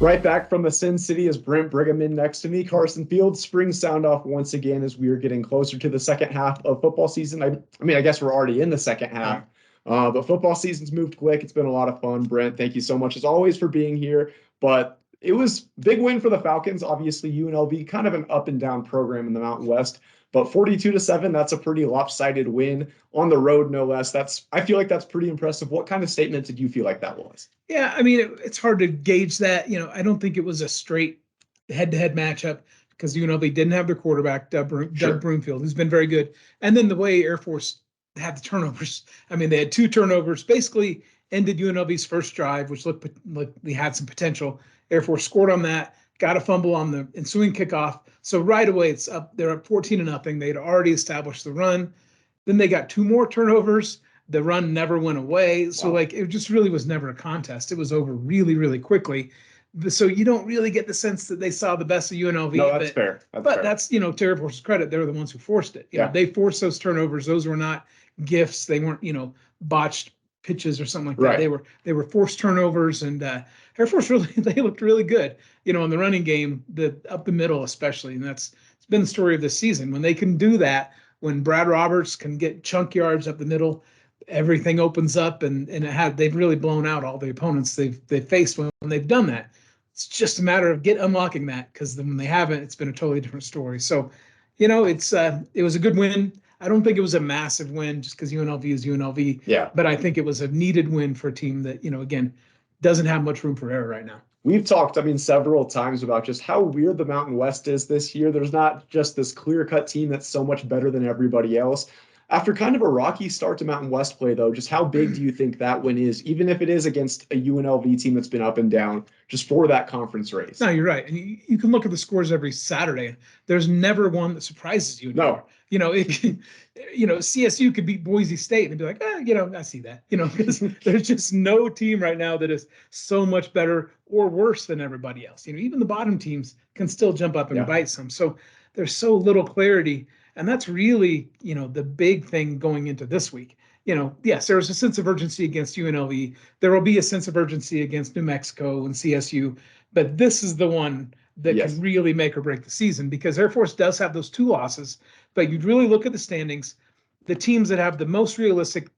Right back from the Sin City is Brent Briggeman next to me. Carson Field, spring sound off once again as we are getting closer to the second half of football season. I mean, I guess we're already in the second half, but football season's moved quick. It's been a lot of fun. Brent, thank you so much as always for being here. But it was big win for the Falcons. Obviously, UNLV, kind of an up and down program in the Mountain West. But 42-7, that's a pretty lopsided win on the road, no less. I feel like that's pretty impressive. What kind of statement did you feel like that was? Yeah, I mean, it's hard to gauge that. I don't think it was a straight head-to-head matchup because UNLV didn't have their quarterback, Doug Broomfield, who's been very good. And then the way Air Force had the turnovers. I mean, they had 2 turnovers, basically ended UNLV's first drive, which looked like they had some potential. Air Force scored on that, got a fumble on the ensuing kickoff. So right away, it's up. They're up 14-0. They'd already established the run. Then they got 2 more turnovers. The run never went away. So it just really was never a contest. It was over really, really quickly. So you don't really get the sense that they saw the best of UNLV. No, that's fair. That's, to Air Force's credit, they're the ones who forced it. They forced those turnovers. Those were not gifts. They weren't, botched pitches or something like that. Right. They were forced turnovers, and Air Force they looked really good, in the running game, up the middle especially. And it's been the story of this season. When they can do that, when Brad Roberts can get chunk yards up the middle, everything opens up, and they've really blown out all the opponents they've faced when they've done that. It's just a matter of unlocking that, because when they haven't, it's been a totally different story. So, it was a good win. I don't think it was a massive win just because UNLV is UNLV. Yeah. But I think it was a needed win for a team that, again, doesn't have much room for error right now. We've talked, several times about just how weird the Mountain West is this year. There's not just this clear-cut team that's so much better than everybody else. After kind of a rocky start to Mountain West play, though, just how big do you think that win is, even if it is against a UNLV team that's been up and down, just for that conference race? No, you're right. And you can look at the scores every Saturday. There's never one that surprises you anymore. No. CSU could beat Boise State and be like, I see that. Because there's just no team right now that is so much better or worse than everybody else. Even the bottom teams can still jump up and bite some. So there's so little clarity. And that's really, the big thing going into this week. Yes, there was a sense of urgency against UNLV. There will be a sense of urgency against New Mexico and CSU. But this is the one that can really make or break the season, because Air Force does have those 2 losses. But you'd really look at the standings. The teams that have the most realistic,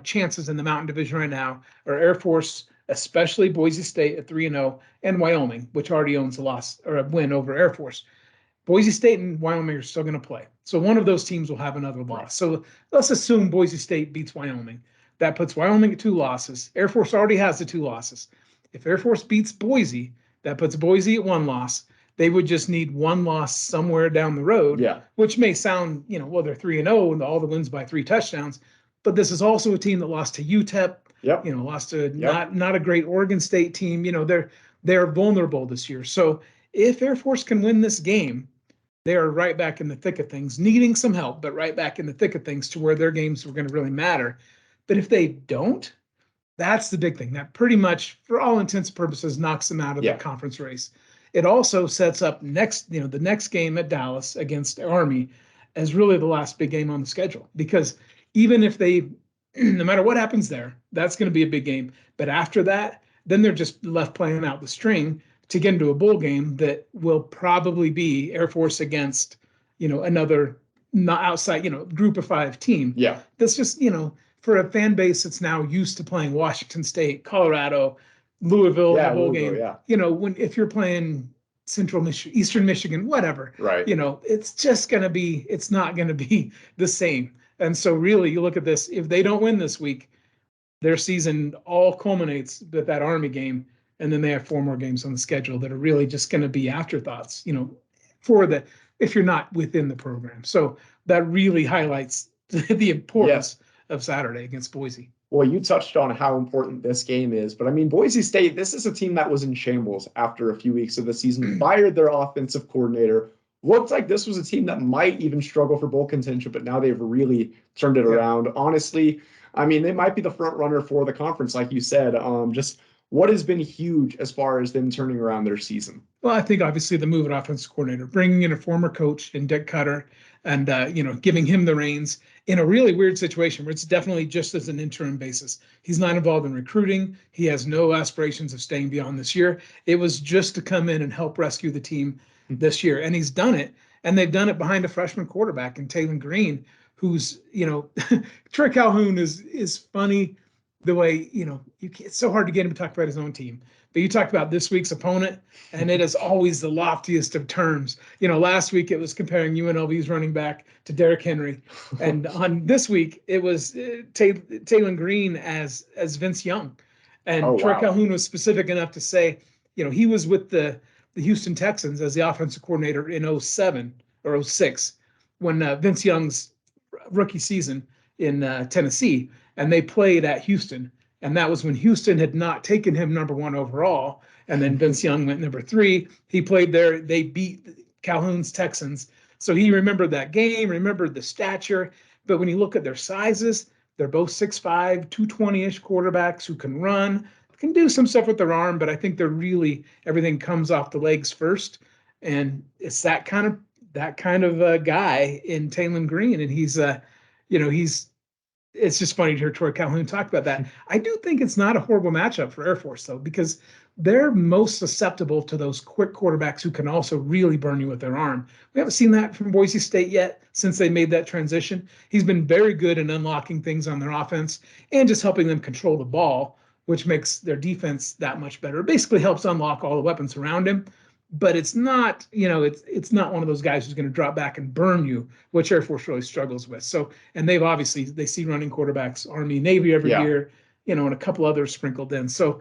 chances in the Mountain Division right now are Air Force, especially Boise State at 3-0, and Wyoming, which already owns a loss or a win over Air Force. Boise State and Wyoming are still going to play. So one of those teams will have another loss. So let's assume Boise State beats Wyoming. That puts Wyoming at 2 losses. Air Force already has the 2 losses. If Air Force beats Boise, that puts Boise at 1 loss. They would just need 1 loss somewhere down the road, which may sound, they're 3-0 and all the wins by 3 touchdowns. But this is also a team that lost to UTEP, lost to not a great Oregon State team. They're vulnerable this year. So if Air Force can win this game, they're right back in the thick of things, needing some help, but right back in the thick of things to where their games were going to really matter. But if they don't, that's the big thing. That pretty much, for all intents and purposes, knocks them out of the conference race. It also sets up the next game at Dallas against Army as really the last big game on the schedule. Because even if they, no matter what happens there, that's going to be a big game. But after that, then they're just left playing out the string to get into a bowl game that will probably be Air Force against, another not outside, group of 5 team. Yeah. That's just, for a fan base that's now used to playing Washington State, Colorado, Louisville, the bowl game, if you're playing Central Michigan, Eastern Michigan, whatever, right. It's not going to be the same. And so really you look at this, if they don't win this week, their season all culminates with that Army game. And then they have 4 more games on the schedule that are really just going to be afterthoughts, if you're not within the program. So that really highlights the importance of Saturday against Boise. Well, you touched on how important this game is, but Boise State, this is a team that was in shambles after a few weeks of the season, fired their offensive coordinator. Looked like this was a team that might even struggle for bowl contention, but now they've really turned it around. Honestly, they might be the front runner for the conference, like you said. Just What has been huge as far as them turning around their season? Well, I think obviously the move at offensive coordinator, bringing in a former coach in Dick Cutter, and giving him the reins in a really weird situation where it's definitely just as an interim basis. He's not involved in recruiting. He has no aspirations of staying beyond this year. It was just to come in and help rescue the team this year, and he's done it. And they've done it behind a freshman quarterback in Taylor Green, who's Troy Calhoun is funny the way it's so hard to get him to talk about his own team. But you talked about this week's opponent, and it is always the loftiest of terms. Last week it was comparing UNLV's running back to Derrick Henry, and on this week it was Taylor Green as Vince Young, and Troy Calhoun was specific enough to say, he was with the Houston Texans as the offensive coordinator in 07 or 06 when Vince Young's rookie season in Tennessee, and they played at Houston. And that was when Houston had not taken him number 1 overall. And then Vince Young went number 3. He played there. They beat Calhoun's Texans. So he remembered that game, remembered the stature. But when you look at their sizes, they're both 6'5", 220-ish quarterbacks who can run, can do some stuff with their arm. But I think they're really, everything comes off the legs first. And it's that kind of guy in Taylor Green. And it's just funny to hear Troy Calhoun talk about that. I do think it's not a horrible matchup for Air Force, though, because they're most susceptible to those quick quarterbacks who can also really burn you with their arm. We haven't seen that from Boise State yet since they made that transition. He's been very good in unlocking things on their offense and just helping them control the ball, which makes their defense that much better. It basically helps unlock all the weapons around him. But it's not, it's not one of those guys who's going to drop back and burn you, which Air Force really struggles with. So, and they see running quarterbacks, Army, Navy every year, and a couple others sprinkled in. So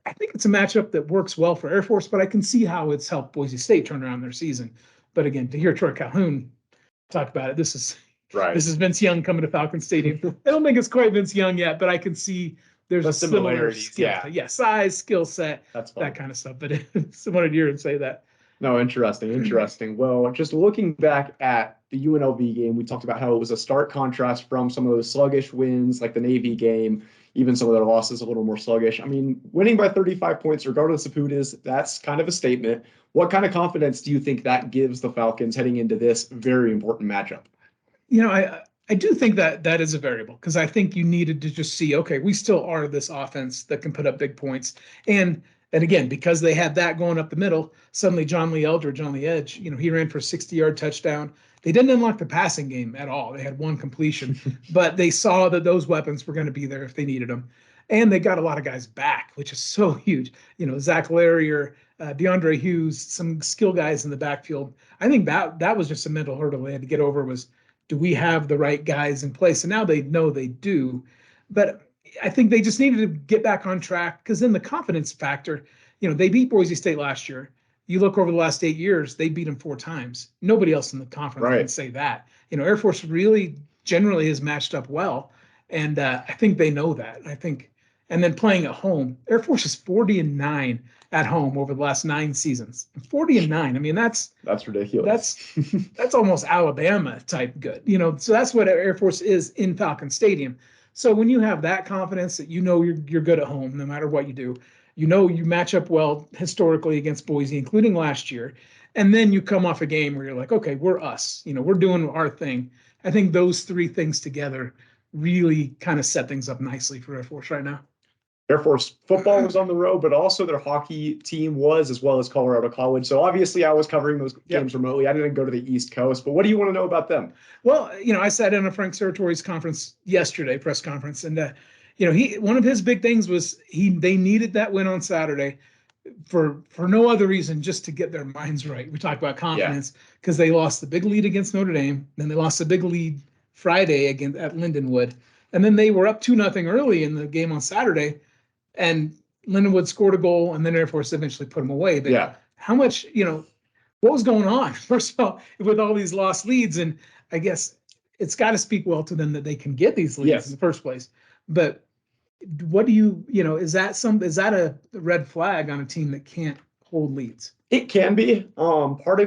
I think it's a matchup that works well for Air Force, but I can see how it's helped Boise State turn around their season. But again, to hear Troy Calhoun talk about it, this is Vince Young coming to Falcon Stadium. I don't think it's quite Vince Young yet, but I can see there's a similar size, skill set, that kind of stuff. But I wanted to hear him say that. No, interesting. Well, just looking back at the UNLV game, we talked about how it was a stark contrast from some of those sluggish wins, like the Navy game, even some of their losses a little more sluggish. I mean, winning by 35 points, regardless of who it is, that's kind of a statement. What kind of confidence do you think that gives the Falcons heading into this very important matchup? I do think that is a variable, because I think you needed to just see, okay, we still are this offense that can put up big points. And again, because they had that going up the middle, suddenly John Lee Eldridge on the edge, he ran for a 60-yard touchdown. They didn't unlock the passing game at all. They had one completion, but they saw that those weapons were going to be there if they needed them. And they got a lot of guys back, which is so huge. Zach Larrier, DeAndre Hughes, some skill guys in the backfield. I think that was just a mental hurdle they had to get over, was, do we have the right guys in place? And now they know they do. But I think they just needed to get back on track, because then the confidence factor, they beat Boise State last year. You look over the last 8 years, they beat them 4 times. Nobody else in the conference can say that. Air Force really generally has matched up well. And I think they know that. And then playing at home, Air Force is 40-9 at home over the last 9 seasons. 40-9. I mean, that's ridiculous. That's almost Alabama type good. So that's what Air Force is in Falcon Stadium. So when you have that confidence that you're good at home, no matter what you do, you match up well historically against Boise, including last year, and then you come off a game where you're like, okay, we're us. We're doing our thing. I think those 3 things together really kind of set things up nicely for Air Force right now. Air Force football was on the road, but also their hockey team was, as well as Colorado College. So obviously I was covering those games remotely. I didn't go to the East Coast, but what do you want to know about them? Well, I sat in a Frank Serratori's conference yesterday, press conference, and one of his big things was they needed that win on Saturday for no other reason, just to get their minds right. We talked about confidence, because they lost the big lead against Notre Dame, then they lost the big lead Friday against at Lindenwood, and then they were up 2-0 early in the game on Saturday. And Lindenwood scored a goal, and then Air Force eventually put them away. But how much, what was going on, first of all, with all these lost leads? And I guess it's got to speak well to them that they can get these leads in the first place. But what do is that a red flag on a team that can't hold leads? It can be. Part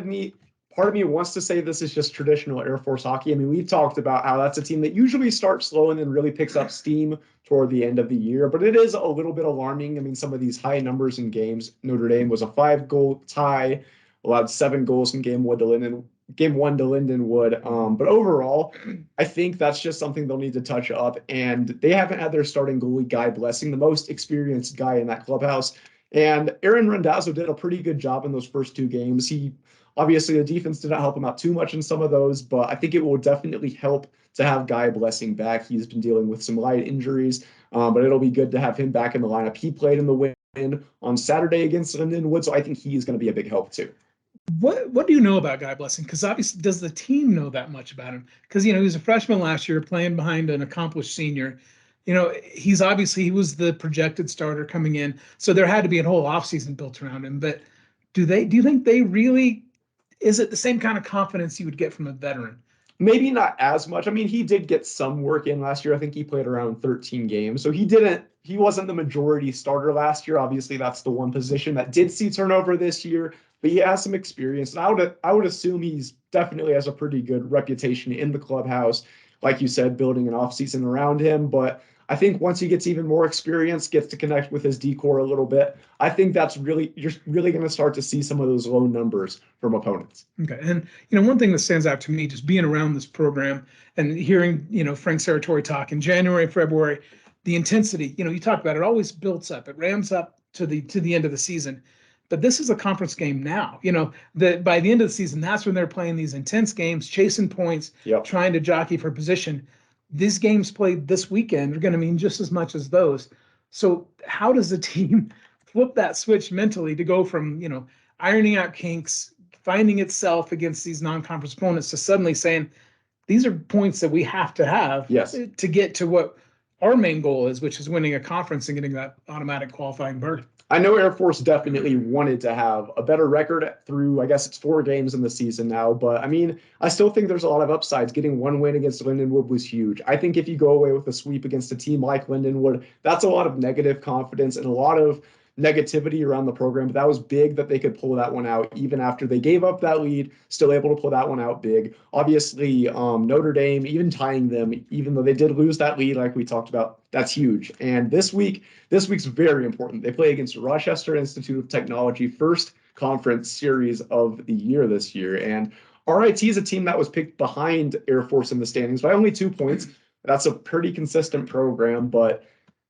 part of me wants to say this is just traditional Air Force hockey. I mean, we've talked about how that's a team that usually starts slow and then really picks up steam toward the end of the year, but it is a little bit alarming. I mean, some of these high numbers in games. Notre Dame was a 5-goal tie, allowed 7 goals in game one to Lindenwood. But overall, I think that's just something they'll need to touch up. And they haven't had their starting goalie, Guy Blessing, the most experienced guy in that clubhouse. And Aaron Randazzo did a pretty good job in those first 2 games. He obviously, the defense did not help him out too much in some of those, but I think it will definitely help to have Guy Blessing back. He's been dealing with some light injuries, but it'll be good to have him back in the lineup. He played in the win on Saturday against Lindenwood, so I think he's going to be a big help too. What do you know about Guy Blessing? Because obviously, does the team know that much about him? Because he was a freshman last year, playing behind an accomplished senior. He was the projected starter coming in, so there had to be a whole offseason built around him. But do you think they really? Is it the same kind of confidence you would get from a veteran? Maybe not as much. I mean, he did get some work in last year. I think he played around 13 games. So he wasn't the majority starter last year. Obviously, that's the one position that did see turnover this year, but he has some experience. And I would assume he's definitely has a pretty good reputation in the clubhouse. Like you said, building an offseason around him. But I think once he gets even more experience, gets to connect with his decor a little bit, I think you're really going to start to see some of those low numbers from opponents. Okay. And, one thing that stands out to me, just being around this program and hearing, Frank Serratore talk in January, February, the intensity, you talk about it always builds up. It ramps up to the end of the season. But this is a conference game now, that by the end of the season, that's when they're playing these intense games, chasing points, trying to jockey for position. These games played this weekend are going to mean just as much as those. So how does the team flip that switch mentally to go from, ironing out kinks, finding itself against these non-conference opponents to suddenly saying, these are points that we have to have to get to what our main goal is, which is winning a conference and getting that automatic qualifying berth? I know Air Force definitely wanted to have a better record through, I guess it's 4 games in the season now. But I mean, I still think there's a lot of upsides. Getting 1 win against Lindenwood was huge. I think if you go away with a sweep against a team like Lindenwood, that's a lot of negative confidence and a lot of negativity around the program. But that was big that they could pull that one out even after they gave up that lead, still able to pull that one out big. Obviously, Notre Dame, even tying them, even though they did lose that lead like we talked about, that's huge. And this week's very important. They play against Rochester Institute of Technology, first conference series of the year this year. And RIT is a team that was picked behind Air Force in the standings by only 2 points. That's a pretty consistent program, but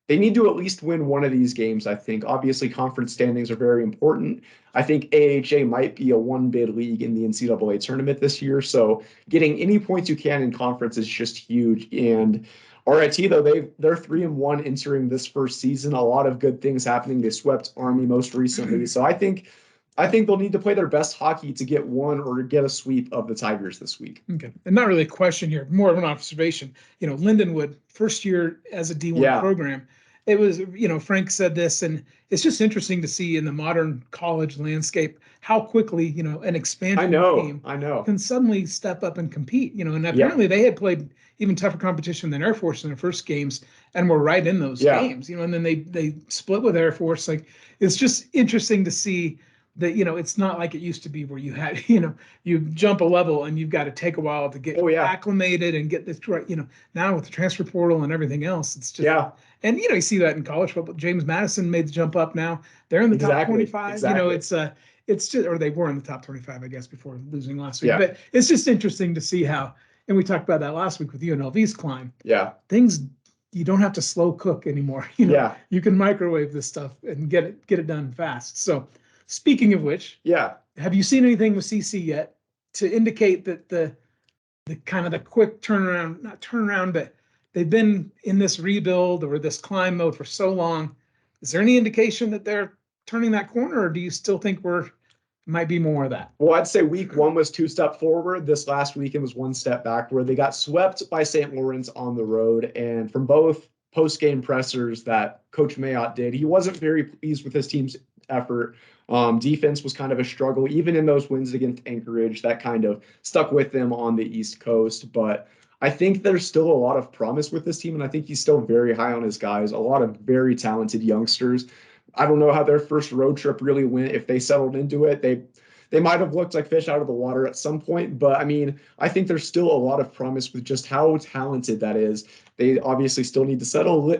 they need to at least win one of these games, I think. Obviously, conference standings are very important. I think AHA might be a 1-bid league in the NCAA tournament this year. So getting any points you can in conference is just huge. And RIT, though, they're 3-1 entering this first season. A lot of good things happening. They swept Army most recently. So I think they'll need to play their best hockey to get one or get a sweep of the Tigers this week. Okay. And not really a question here, more of an observation. Lindenwood, first year as a D1 program. It was, Frank said this, and it's just interesting to see in the modern college landscape how quickly, an expansion team can suddenly step up and compete, and apparently they had played even tougher competition than Air Force in their first games and were right in those games, and then they split with Air Force. Like, it's just interesting to see that, it's not like it used to be where you had, you jump a level and you've got to take a while to get acclimated and get this right. Now with the transfer portal and everything else, it's just, and, you see that in college football. James Madison made the jump up now. They're in the top 25. It's just, or they were in the top 25, I guess, before losing last week. But it's just interesting to see how, and we talked about that last week with UNLV's climb. Things, you don't have to slow cook anymore. You can microwave this stuff and get it done fast. So, speaking of which, have you seen anything with CC yet to indicate that the kind of the quick turnaround, not turnaround, but they've been in this rebuild or this climb mode for so long? Is there any indication that they're turning that corner, or do you still think might be more of that? Well, I'd say week 1 was 2 steps forward. This last weekend was 1 step backward. They got swept by St. Lawrence on the road, and from both post-game pressers that Coach Mayotte did, he wasn't very pleased with his team's effort. Defense was kind of a struggle, even in those wins against Anchorage. That kind of stuck with them on the East Coast. But I think there's still a lot of promise with this team, and I think he's still very high on his guys. A lot of very talented youngsters. I don't know how their first road trip really went, if they settled into it. they might have looked like fish out of the water at some point, but I mean, I think there's still a lot of promise with just how talented that is. They obviously still need to settle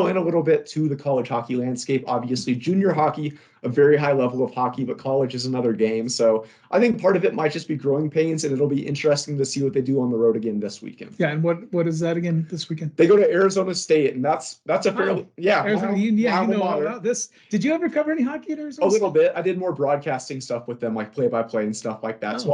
in a little bit to the college hockey landscape. Obviously, junior hockey, a very high level of hockey, but college is another game. So I think part of it might just be growing pains, and it'll be interesting to see what they do on the road again this weekend. Yeah, and what is that again this weekend? They go to Arizona State, and that's a fairly Arizona. You know all about this. Did you ever cover any hockey at Arizona? A little bit. I did more broadcasting stuff with them, like play-by-play and stuff like that.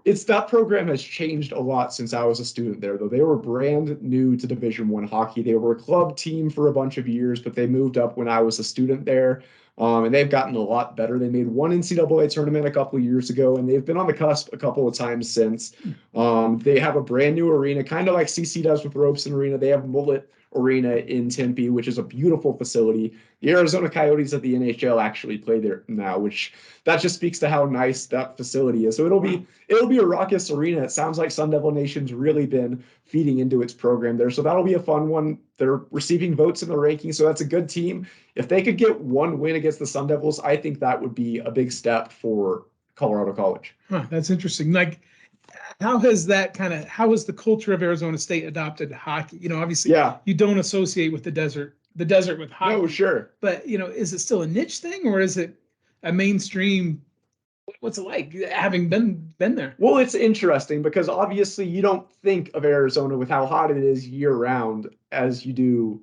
It's that program has changed a lot since I was a student there, though. They were brand new to Division I hockey. They were a club team for a bunch of years, but they moved up when I was a student there. And they've gotten a lot better. They made one NCAA tournament a couple of years ago, and they've been on the cusp a couple of times since. They have a brand new arena, kind of like CC does with Robeson Arena. They have Mullet Arena in Tempe, which is a beautiful facility. The Arizona Coyotes of the NHL actually play there now, which that just speaks to how nice that facility is. So it'll be a raucous arena. It sounds like Sun Devil Nation's really been feeding into its program there. So that'll be a fun one. They're receiving votes in the rankings, so that's a good team. If they could get one win against the Sun Devils, I think that would be a big step for Colorado College. That's interesting. Like, how has the culture of Arizona State adopted hockey? You know, obviously, you don't associate with the desert with hockey. No, sure. But, you know, is it still a niche thing, or is it a mainstream? What's it like having been there? Well, it's interesting because obviously you don't think of Arizona with how hot it is year round as you do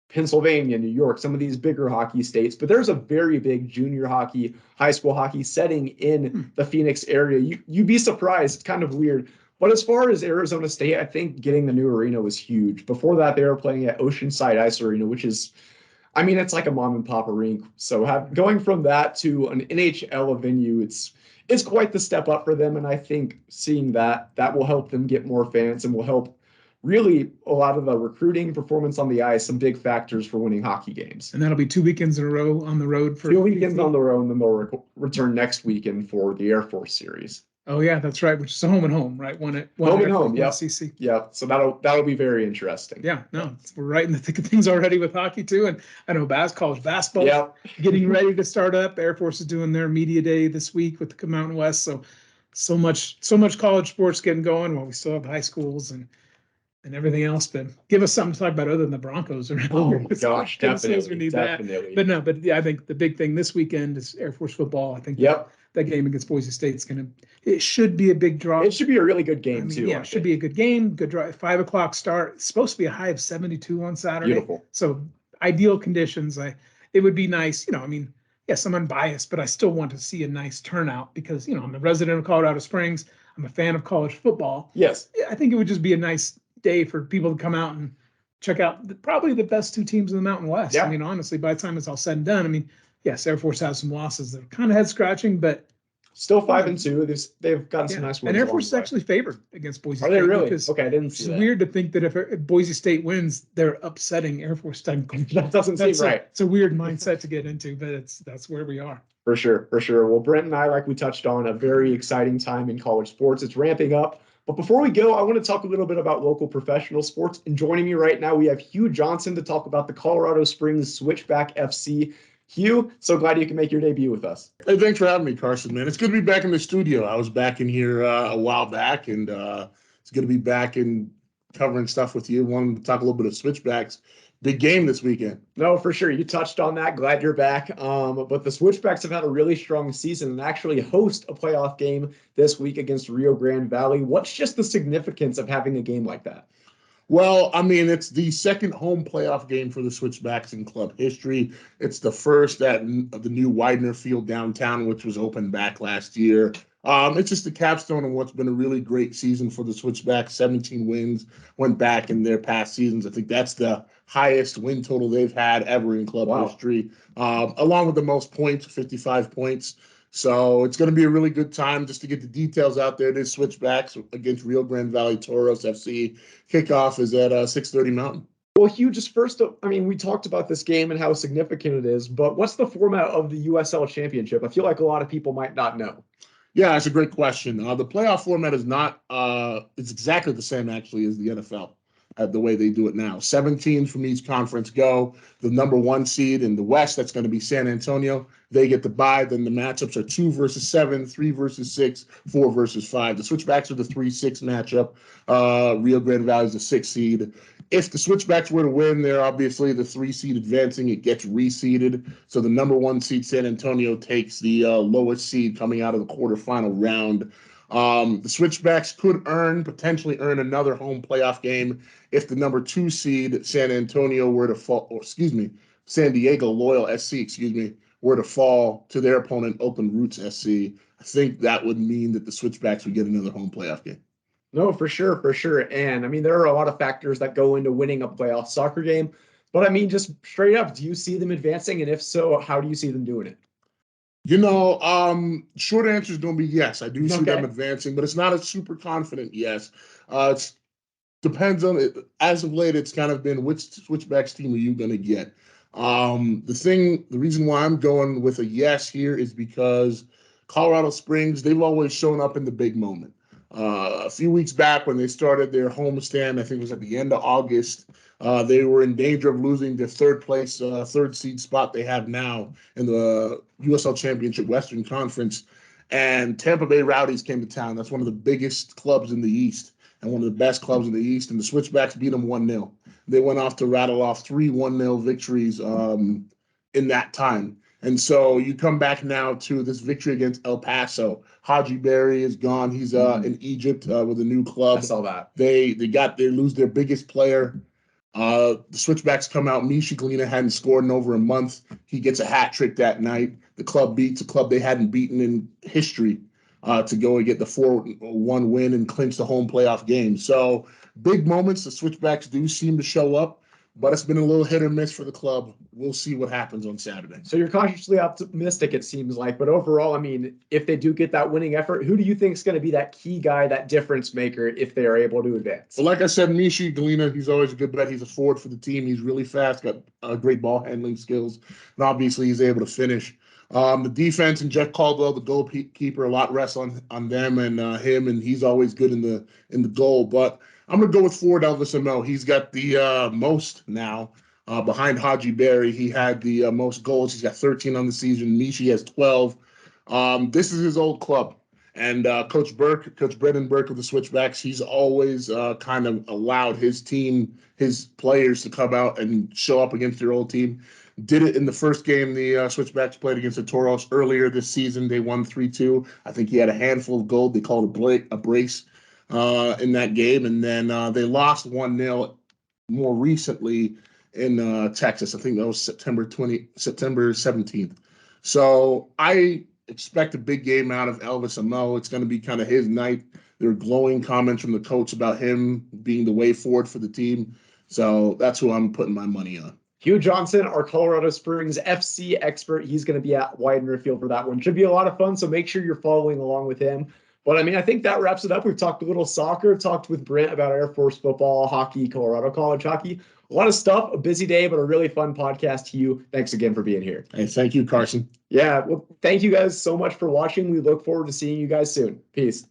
Pennsylvania, New York, some of these bigger hockey states, but there's a very big junior hockey, high school hockey setting in the Phoenix area. You'd be surprised. It's kind of weird. But as far as Arizona State, I think getting the new arena was huge. Before that, they were playing at Oceanside Ice Arena, which is, I mean, it's like a mom and pop rink. So going from that to an NHL venue, it's quite the step up for them. And I think seeing that will help them get more fans and will help really a lot of the recruiting, performance on the ice, some big factors for winning hockey games. And that'll be 2 weekends in a row on the road for 2 weekends on the road, and then they'll return next weekend for the Air Force Series. Oh yeah, that's right. Which is a home and home, right? One home and home, yeah. CC. Yeah. So that'll be very interesting. Yeah, no, we're right in the thick of things already with hockey too. And I know college basketball getting ready to start up. Air Force is doing their media day this week with the Mountain West. So much college sports getting going while we still have high schools and everything else. But give us something to talk about other than the Broncos. Oh my gosh, definitely. But yeah, I think the big thing this weekend is Air Force football. I think that game against Boise State it should be a big draw. It should be a really good game too. Yeah, it should be a good game. Good draw. 5 o'clock start. It's supposed to be a high of 72 on Saturday. Beautiful. So ideal conditions. It would be nice. You know, I mean, yes, I'm unbiased, but I still want to see a nice turnout because, you know, I'm a resident of Colorado Springs. I'm a fan of college football. Yes. I think it would just be a nice day for people to come out and check out probably the best 2 teams in the Mountain West. I mean, honestly, by the time it's all said and done, I mean, yes, Air Force has some losses that are kind of head scratching, but still 5-2. They've gotten some nice wins. And Air Force is actually favored against Boise State. Are they really? Okay, I didn't see that. It's weird to think that if Boise State wins, they're upsetting Air Force. That doesn't seem right. It's a weird mindset to get into, but that's where we are. For sure. Well, Brent and I, like we touched on, a very exciting time in college sports. It's ramping up. But before we go, I want to talk a little bit about local professional sports. And joining me right now, we have Hugh Johnson to talk about the Colorado Springs Switchback FC. Hugh, so glad you can make your debut with us. Hey, thanks for having me, Carson, man. It's good to be back in the studio. I was back in here a while back, and it's good to be back and covering stuff with you. Wanted to talk a little bit of Switchbacks. Big game this weekend. No, for sure. You touched on that. Glad you're back. But the Switchbacks have had a really strong season and actually host a playoff game this week against Rio Grande Valley. What's just the significance of having a game like that? Well, I mean, it's the second home playoff game for the Switchbacks in club history. It's the first at the new Widener Field downtown, which was opened back last year. It's just the capstone of what's been a really great season for the Switchbacks. 17 wins went back in their past seasons. I think that's the highest win total they've had ever in club history, along with the most points, 55 points. So it's going to be a really good time just to get the details out there. It is Switchbacks against Rio Grande Valley Toros FC. Kickoff is at 6:30 Mountain. Well, Hugh, just first, I mean, we talked about this game and how significant it is, but what's the format of the USL Championship? I feel like a lot of people might not know. Yeah, that's a great question. The playoff format is not, it's exactly the same actually as the NFL. at the way they do it now. 7 teams from each conference go. The number 1 seed in the West, that's going to be San Antonio. They get the bye. Then the matchups are 2 versus 7, 3 versus 6, 4 versus 5. The Switchbacks are the 3-6 matchup. Rio Grande Valley is the 6 seed. If the Switchbacks were to win, they're obviously the 3 seed advancing. It gets reseeded. So the number 1 seed, San Antonio, takes the lowest seed coming out of the quarterfinal round. The Switchbacks could potentially earn another home playoff game if the number 2 seed, San Antonio, were to fall, or San Diego Loyal SC, were to fall to their opponent, Oakland Roots SC. I think that would mean that the Switchbacks would get another home playoff game. No, for sure, for sure. And I mean, there are a lot of factors that go into winning a playoff soccer game. But I mean, just straight up, do you see them advancing? And if so, how do you see them doing it? Short answer is going to be yes. I do see them advancing, but it's not a super confident yes. It depends on it. As of late, it's kind of been which Switchbacks team are you going to get? The reason why I'm going with a yes here is because Colorado Springs, they've always shown up in the big moment. A few weeks back when they started their homestand, I think it was at the end of August, they were in danger of losing their third seed spot they have now in the USL Championship Western Conference. And Tampa Bay Rowdies came to town. That's one of the biggest clubs in the East and one of the best clubs in the East. And the Switchbacks beat them 1-0. They went off to rattle off 3 1-0 victories in that time. And so you come back now to this victory against El Paso. Haji Berry is gone. He's in Egypt with a new club. I saw that. They lose their biggest player. The Switchbacks come out. Mishi Galina hadn't scored in over a month. He gets a hat trick that night. The club beats a club they hadn't beaten in history to go and get the 4-1 win and clinch the home playoff game. So big moments. The Switchbacks do seem to show up, but it's been a little hit or miss for the club. We'll see what happens on Saturday. So you're cautiously optimistic, it seems like. But overall, I mean, if they do get that winning effort, who do you think is going to be that key guy, that difference maker, if they are able to advance? Well, like I said, Mishi Galina, he's always a good bet. He's a forward for the team. He's really fast, got great ball handling skills, and obviously he's able to finish. The defense and Jeff Caldwell, the goalkeeper, a lot rests on them and him, and he's always good in the goal. But I'm going to go with forward Elvis Amo. He's got the most now behind Haji Berry. He had the most goals. He's got 13 on the season. Mishi has 12. This is his old club. And Coach Brendan Burke of the Switchbacks, he's always kind of allowed his team, his players to come out and show up against their old team. Did it in the first game the Switchbacks played against the Toros earlier this season. They won 3-2. I think he had a handful of gold. They called a brace in that game. And then they lost 1-0 more recently in Texas. I think that was September 17th. So I expect a big game out of Elvis Amo. It's going to be kind of his night. There are glowing comments from the coach about him being the way forward for the team. So that's who I'm putting my money on. Hugh Johnson, our Colorado Springs FC expert. He's going to be at Widener Field for that one. Should be a lot of fun, so make sure you're following along with him. But, I mean, I think that wraps it up. We've talked a little soccer, talked with Brent about Air Force football, hockey, Colorado college hockey. A lot of stuff, a busy day, but a really fun podcast. Hugh, thanks again for being here. Hey, thank you, Carson. Yeah, well, thank you guys so much for watching. We look forward to seeing you guys soon. Peace.